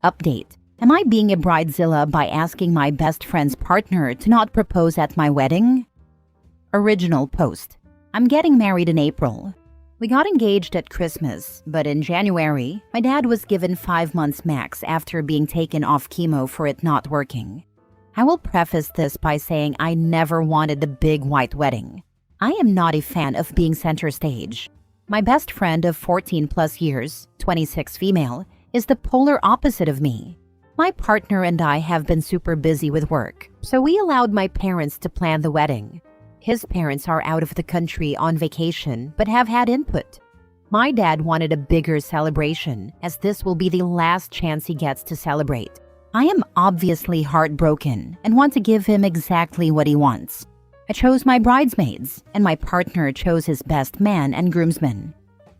Update. Am I being a bridezilla by asking my best friend's partner to not propose at my wedding? Original post. I'm getting married in April. We got engaged at Christmas, but in January, my dad was given 5 months max after being taken off chemo for it not working. I will preface this by saying I never wanted the big white wedding. I am not a fan of being center stage. My best friend of 14 plus years, 26 female, is the polar opposite of me. My partner and I have been super busy with work, so we allowed my parents to plan the wedding. His parents are out of the country on vacation but have had input. My dad wanted a bigger celebration, as this will be the last chance he gets to celebrate. I am obviously heartbroken and want to give him exactly what he wants. I chose my bridesmaids, and my partner chose his best man and groomsmen.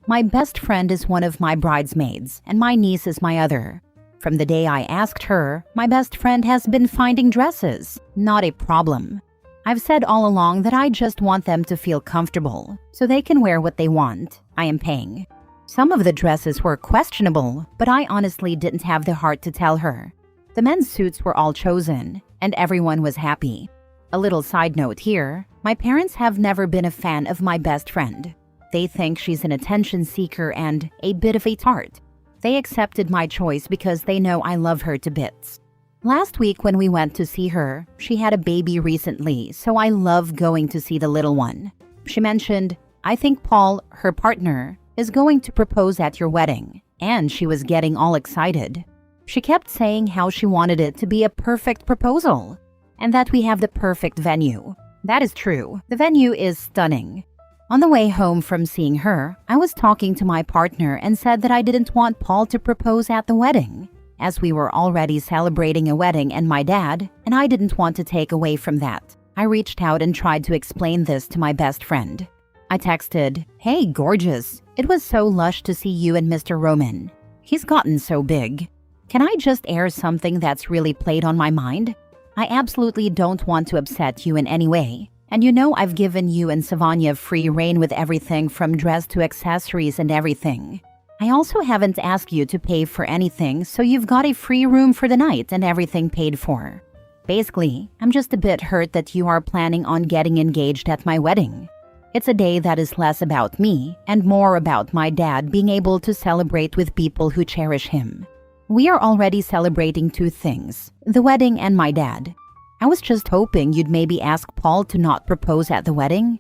My best friend is one of my bridesmaids, and my niece is my other. From the day I asked her, my best friend has been finding dresses. Not a problem. I've said all along that I just want them to feel comfortable, so they can wear what they want. I am paying. Some of the dresses were questionable, but I honestly didn't have the heart to tell her. The men's suits were all chosen, and everyone was happy. A little side note here, my parents have never been a fan of my best friend. They think she's an attention seeker and a bit of a tart. They accepted my choice because they know I love her to bits. Last week when we went to see her, she had a baby recently, so I love going to see the little one. She mentioned, I think Paul, her partner, is going to propose at your wedding, and she was getting all excited. She kept saying how she wanted it to be a perfect proposal, and that we have the perfect venue. That is true. The venue is stunning. On the way home from seeing her, I was talking to my partner and said that I didn't want Paul to propose at the wedding, as we were already celebrating a wedding and my dad, and I didn't want to take away from that. I reached out and tried to explain this to my best friend. I texted, "Hey, gorgeous. It was so lush to see you and Mr. Roman. He's gotten so big. Can I just air something that's really played on my mind? I absolutely don't want to upset you in any way. And you know I've given you and Savanya free reign with everything from dress to accessories and everything. I also haven't asked you to pay for anything, so you've got a free room for the night and everything paid for. Basically, I'm just a bit hurt that you are planning on getting engaged at my wedding. It's a day that is less about me and more about my dad being able to celebrate with people who cherish him. We are already celebrating 2 things, the wedding and my dad. I was just hoping you'd maybe ask Paul to not propose at the wedding."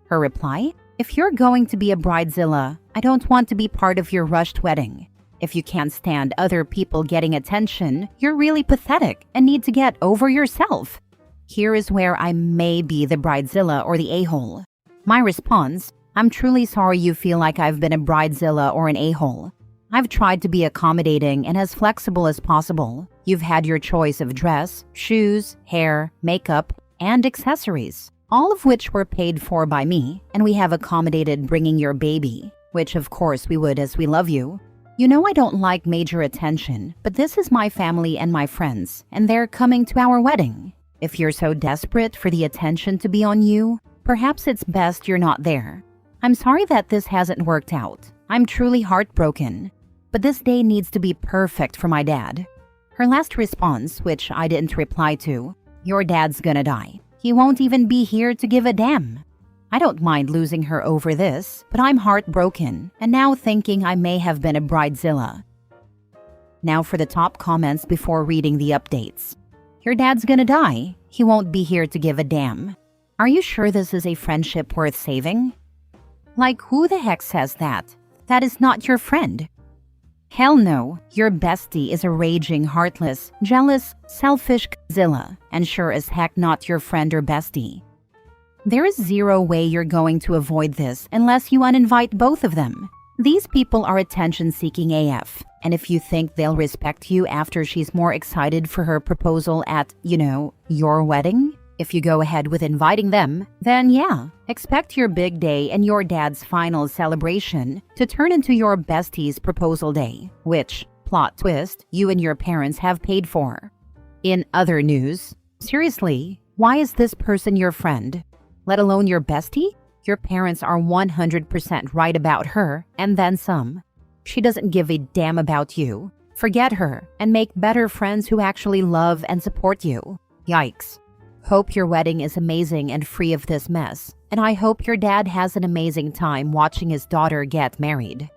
Her reply, "If you're going to be a bridezilla, I don't want to be part of your rushed wedding. If you can't stand other people getting attention, you're really pathetic and need to get over yourself. Here is where I may be the bridezilla or the a-hole." My response, "I'm truly sorry you feel like I've been a bridezilla or an a-hole. I've tried to be accommodating and as flexible as possible. You've had your choice of dress, shoes, hair, makeup, and accessories, all of which were paid for by me, and we have accommodated bringing your baby, which of course we would as we love you. You know I don't like major attention, but this is my family and my friends, and they're coming to our wedding. If you're so desperate for the attention to be on you, perhaps it's best you're not there. I'm sorry that this hasn't worked out. I'm truly heartbroken. But this day needs to be perfect for my dad." Her last response, which I didn't reply to, "Your dad's gonna die. He won't even be here to give a damn." I don't mind losing her over this, but I'm heartbroken and now thinking I may have been a bridezilla. Now for the top comments before reading the updates. "Your dad's gonna die. He won't be here to give a damn. Are you sure this is a friendship worth saving? Like, who the heck says that? That is not your friend. Hell no, your bestie is a raging, heartless, jealous, selfish zilla, and sure as heck not your friend or bestie. There is zero way you're going to avoid this unless you uninvite both of them. These people are attention-seeking AF, and if you think they'll respect you after she's more excited for her proposal at, your wedding, if you go ahead with inviting them, then yeah, expect your big day and your dad's final celebration to turn into your bestie's proposal day, which, plot twist, you and your parents have paid for. In other news, seriously, why is this person your friend? Let alone your bestie? Your parents are 100% right about her, and then some. She doesn't give a damn about you. Forget her and make better friends who actually love and support you. Yikes. Hope your wedding is amazing and free of this mess, and I hope your dad has an amazing time watching his daughter get married.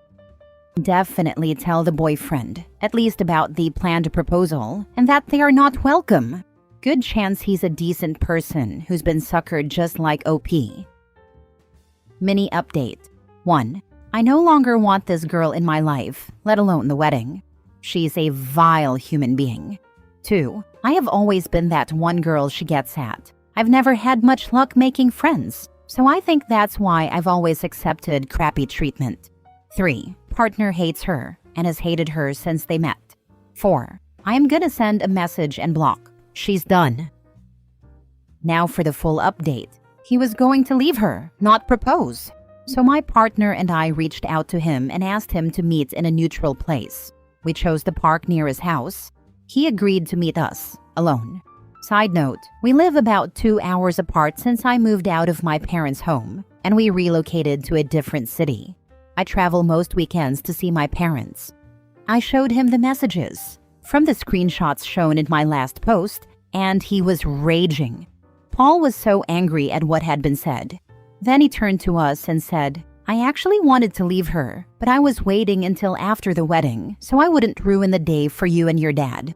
Definitely tell the boyfriend, at least about the planned proposal, and that they are not welcome. Good chance he's a decent person who's been suckered just like OP. Mini update. 1. I no longer want this girl in my life, let alone the wedding. She's a vile human being. 2. I have always been that one girl she gets at. I've never had much luck making friends, so I think that's why I've always accepted crappy treatment. 3. Partner hates her and has hated her since they met. 4. I am gonna send a message and block. She's done. Now for the full update. He was going to leave her, not propose. So my partner and I reached out to him and asked him to meet in a neutral place. We chose the park near his house. He agreed to meet us, alone. Side note, we live about 2 hours apart since I moved out of my parents' home, and we relocated to a different city. I travel most weekends to see my parents. I showed him the messages from the screenshots shown in my last post, and he was raging. Paul was so angry at what had been said. Then he turned to us and said, I actually wanted to leave her, but I was waiting until after the wedding so I wouldn't ruin the day for you and your dad.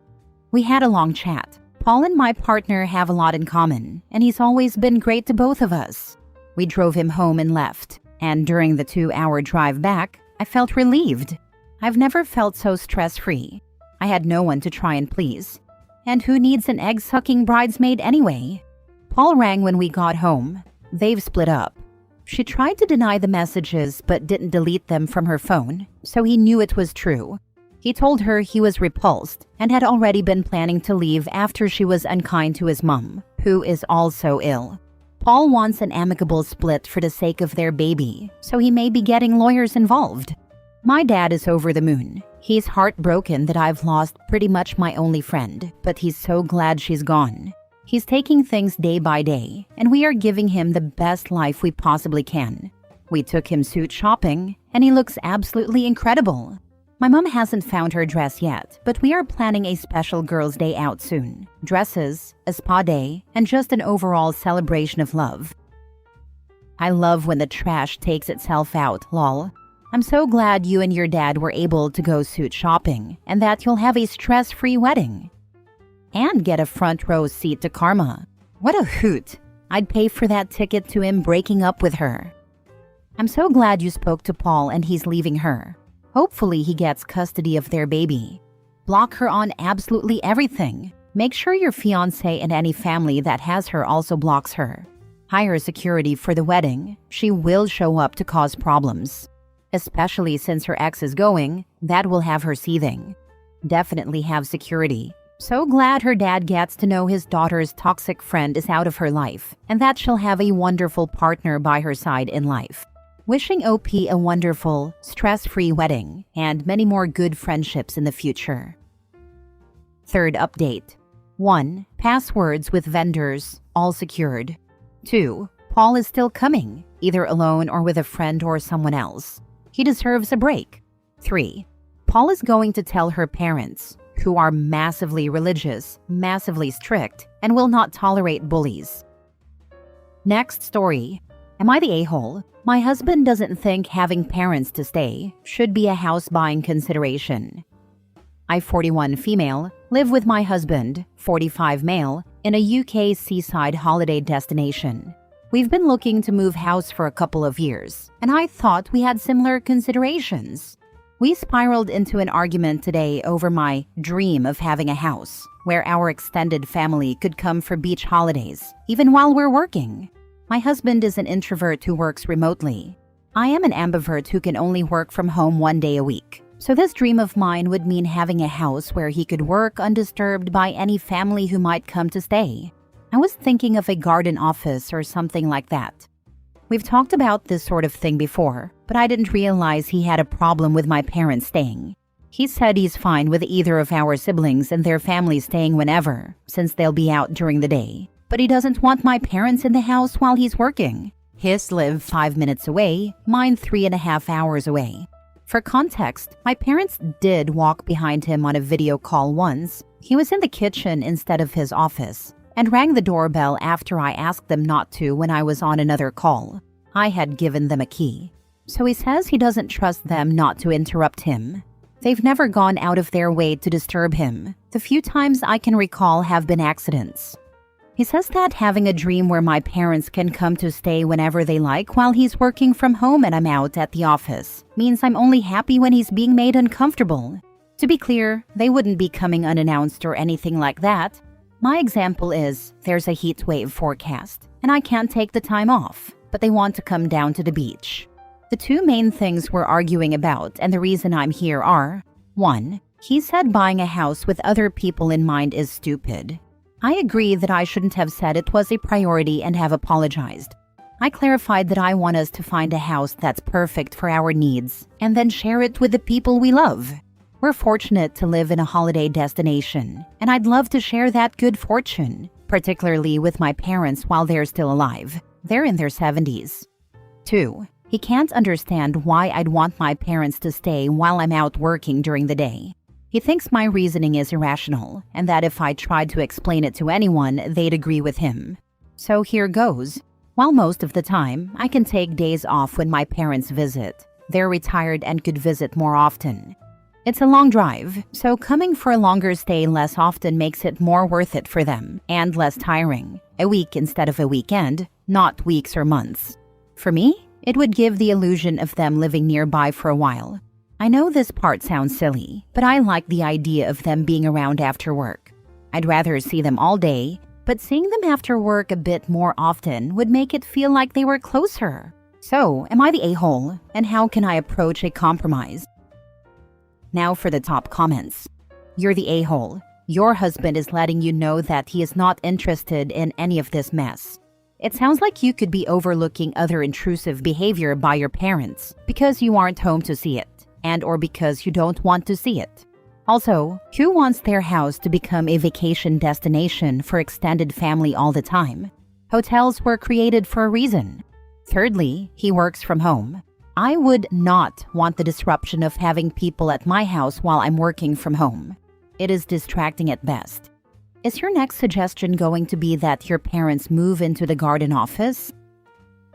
We had a long chat. Paul and my partner have a lot in common, and he's always been great to both of us. We drove him home and left, and during the 2-hour drive back, I felt relieved. I've never felt so stress-free. I had no one to try and please. And who needs an egg-sucking bridesmaid anyway? Paul rang when we got home. They've split up. She tried to deny the messages but didn't delete them from her phone, so he knew it was true. He told her he was repulsed and had already been planning to leave after she was unkind to his mom, who is also ill. Paul wants an amicable split for the sake of their baby, so he may be getting lawyers involved. My dad is over the moon. He's heartbroken that I've lost pretty much my only friend, but he's so glad she's gone. He's taking things day by day, and we are giving him the best life we possibly can. We took him suit shopping, and he looks absolutely incredible. My mom hasn't found her dress yet, but we are planning a special girls' day out soon. Dresses, a spa day, and just an overall celebration of love. I love when the trash takes itself out, lol. I'm so glad you and your dad were able to go suit shopping, and that you'll have a stress-free wedding. And get a front row seat to Karma. What a hoot. I'd pay for that ticket to him breaking up with her. I'm so glad you spoke to Paul and he's leaving her. Hopefully he gets custody of their baby. Block her on absolutely everything. Make sure your fiancé and any family that has her also blocks her. Hire security for the wedding. She will show up to cause problems. Especially since her ex is going, that will have her seething. Definitely have security. So glad her dad gets to know his daughter's toxic friend is out of her life, and that she'll have a wonderful partner by her side in life. Wishing OP a wonderful, stress-free wedding, and many more good friendships in the future. Third update. 1. Passwords with vendors, all secured. 2. Paul is still coming, either alone or with a friend or someone else. He deserves a break. 3. Paul is going to tell her parents, who are massively religious, massively strict, and will not tolerate bullies. Next story. Am I the a-hole? My husband doesn't think having parents to stay should be a house-buying consideration. I, 41 female, live with my husband, 45 male, in a UK seaside holiday destination. We've been looking to move house for a couple of years, and I thought we had similar considerations. We spiraled into an argument today over my dream of having a house where our extended family could come for beach holidays, even while we're working. My husband is an introvert who works remotely. I am an ambivert who can only work from home 1 day a week. So this dream of mine would mean having a house where he could work undisturbed by any family who might come to stay. I was thinking of a garden office or something like that. We've talked about this sort of thing before, but I didn't realize he had a problem with my parents staying. He said he's fine with either of our siblings and their families staying whenever, since they'll be out during the day. But he doesn't want my parents in the house while he's working. His live 5 minutes away, mine 3.5 hours away. For context, my parents did walk behind him on a video call once. He was in the kitchen instead of his office and rang the doorbell after I asked them not to when I was on another call. I had given them a key. So he says he doesn't trust them not to interrupt him. They've never gone out of their way to disturb him. The few times I can recall have been accidents. He says that having a dream where my parents can come to stay whenever they like while he's working from home and I'm out at the office means I'm only happy when he's being made uncomfortable. To be clear, they wouldn't be coming unannounced or anything like that. My example is, there's a heat wave forecast, and I can't take the time off, but they want to come down to the beach. The two main things we're arguing about and the reason I'm here are: 1. He said buying a house with other people in mind is stupid. I agree that I shouldn't have said it was a priority and have apologized. I clarified that I want us to find a house that's perfect for our needs and then share it with the people we love. We're fortunate to live in a holiday destination, and I'd love to share that good fortune, particularly with my parents while they're still alive. They're in their 70s. 2. He can't understand why I'd want my parents to stay while I'm out working during the day. He thinks my reasoning is irrational, and that if I tried to explain it to anyone, they'd agree with him. So here goes. While most of the time, I can take days off when my parents visit. They're retired and could visit more often. It's a long drive, so coming for a longer stay less often makes it more worth it for them, and less tiring. A week instead of a weekend, not weeks or months. For me, it would give the illusion of them living nearby for a while. I know this part sounds silly, but I like the idea of them being around after work. I'd rather see them all day, but seeing them after work a bit more often would make it feel like they were closer. So, am I the a-hole, and how can I approach a compromise? Now for the top comments. You're the a-hole. Your husband is letting you know that he is not interested in any of this mess. It sounds like you could be overlooking other intrusive behavior by your parents because you aren't home to see it, and or because you don't want to see it. Also, who wants their house to become a vacation destination for extended family all the time? Hotels were created for a reason. Thirdly, he works from home. I would not want the disruption of having people at my house while I'm working from home. It is distracting at best. Is your next suggestion going to be that your parents move into the garden office?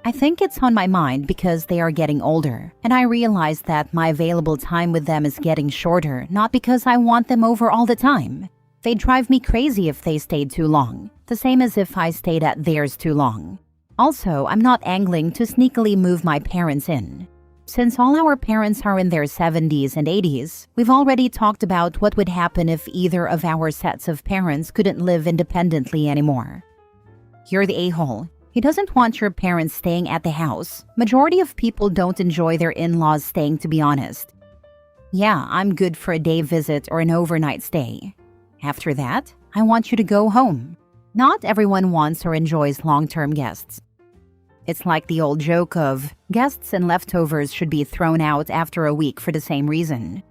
I think it's on my mind because they are getting older, and I realize that my available time with them is getting shorter, not because I want them over all the time. They'd drive me crazy if they stayed too long, the same as if I stayed at theirs too long. Also, I'm not angling to sneakily move my parents in. Since all our parents are in their 70s and 80s, we've already talked about what would happen if either of our sets of parents couldn't live independently anymore. You're the a-hole. He doesn't want your parents staying at the house. Majority of people don't enjoy their in-laws staying, to be honest. Yeah, I'm good for a day visit or an overnight stay. After that, I want you to go home. Not everyone wants or enjoys long-term guests. It's like the old joke of, guests and leftovers should be thrown out after a week for the same reason.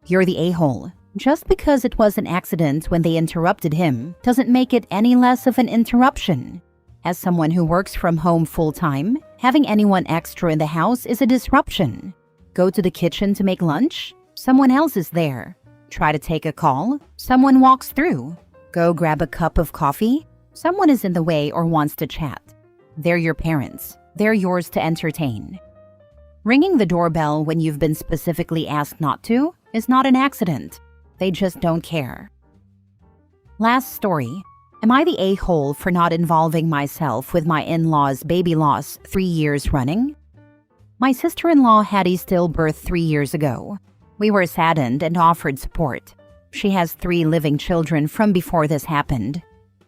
You're the a-hole. Just because it was an accident when they interrupted him doesn't make it any less of an interruption. As someone who works from home full-time, having anyone extra in the house is a disruption. Go to the kitchen to make lunch? Someone else is there. Try to take a call? Someone walks through. Go grab a cup of coffee? Someone is in the way or wants to chat. They're your parents. They're yours to entertain. Ringing the doorbell when you've been specifically asked not to is not an accident. They just don't care. Last story. Am I the a-hole for not involving myself with my in-laws' baby loss 3 years running? My sister-in-law had a stillbirth 3 years ago. We were saddened and offered support. She has 3 living children from before this happened.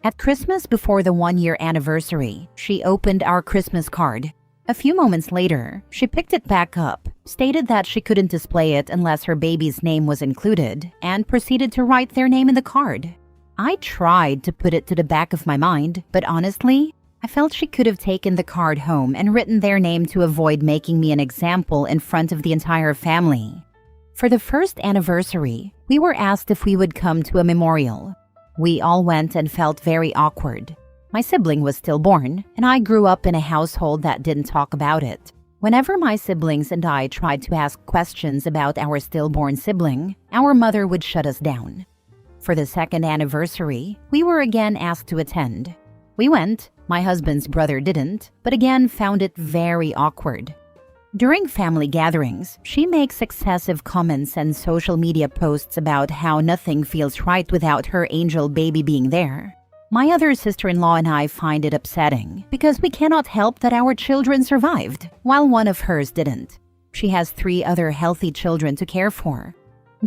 At Christmas before the 1-year anniversary, she opened our Christmas card. A few moments later, she picked it back up, stated that she couldn't display it unless her baby's name was included, and proceeded to write their name in the card. I tried to put it to the back of my mind, but honestly, I felt she could have taken the card home and written their name to avoid making me an example in front of the entire family. For the first anniversary, we were asked if we would come to a memorial. We all went and felt very awkward. My sibling was stillborn, and I grew up in a household that didn't talk about it. Whenever my siblings and I tried to ask questions about our stillborn sibling, our mother would shut us down. For the second anniversary, we were again asked to attend. We went, my husband's brother didn't, but again found it very awkward. During family gatherings, she makes excessive comments and social media posts about how nothing feels right without her angel baby being there. My other sister-in-law and I find it upsetting because we cannot help that our children survived, while one of hers didn't. She has 3 other healthy children to care for.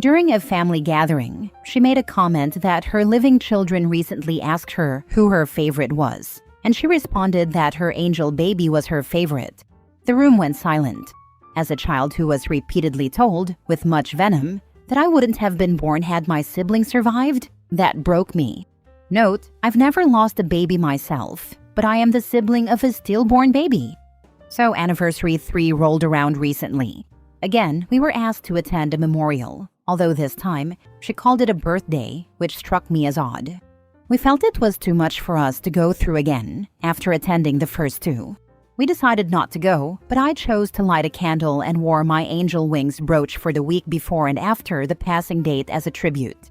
During a family gathering, she made a comment that her living children recently asked her who her favorite was, and she responded that her angel baby was her favorite. The room went silent. As a child who was repeatedly told, with much venom, that I wouldn't have been born had my sibling survived, that broke me. Note, I've never lost a baby myself, but I am the sibling of a stillborn baby. So anniversary 3 rolled around recently. Again, we were asked to attend a memorial, although this time, she called it a birthday, which struck me as odd. We felt it was too much for us to go through again after attending the first 2. We decided not to go, but I chose to light a candle and wore my angel wings brooch for the week before and after the passing date as a tribute.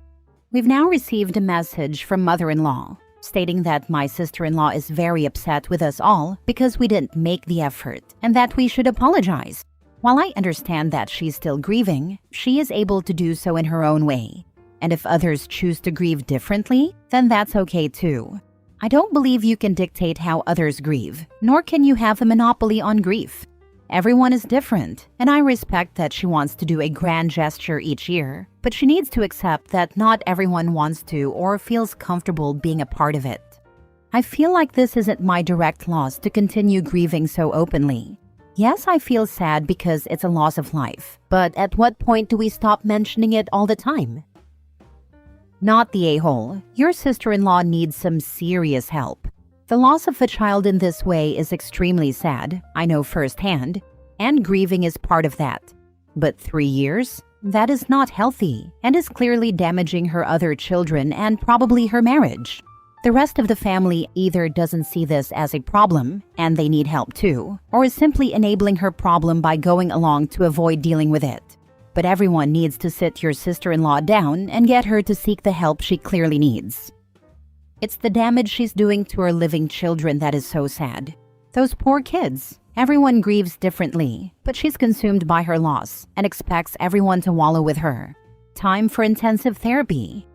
We've now received a message from mother-in-law stating that my sister-in-law is very upset with us all because we didn't make the effort and that we should apologize. While I understand that she's still grieving, she is able to do so in her own way. And if others choose to grieve differently, then that's okay too. I don't believe you can dictate how others grieve, nor can you have a monopoly on grief. Everyone is different, and I respect that she wants to do a grand gesture each year, but she needs to accept that not everyone wants to or feels comfortable being a part of it. I feel like this isn't my direct loss to continue grieving so openly. Yes, I feel sad because it's a loss of life, but at what point do we stop mentioning it all the time? Not the a-hole. Your sister-in-law needs some serious help. The loss of a child in this way is extremely sad, I know firsthand, and grieving is part of that. But 3 years? That is not healthy and is clearly damaging her other children and probably her marriage. The rest of the family either doesn't see this as a problem, and they need help too, or is simply enabling her problem by going along to avoid dealing with it. But everyone needs to sit your sister-in-law down and get her to seek the help she clearly needs. It's the damage she's doing to her living children that is so sad. Those poor kids. Everyone grieves differently, but she's consumed by her loss and expects everyone to wallow with her. Time for intensive therapy.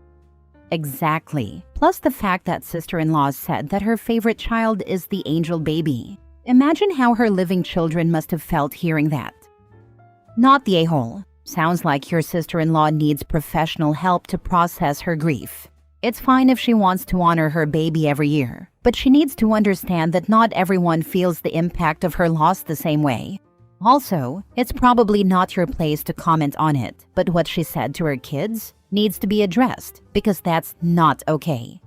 Exactly. Plus the fact that sister-in-law said that her favorite child is the angel baby. Imagine how her living children must have felt hearing that. Not the a-hole. Sounds like your sister-in-law needs professional help to process her grief. It's fine if she wants to honor her baby every year, but she needs to understand that not everyone feels the impact of her loss the same way. Also, it's probably not your place to comment on it, but what she said to her kids needs to be addressed because that's not okay.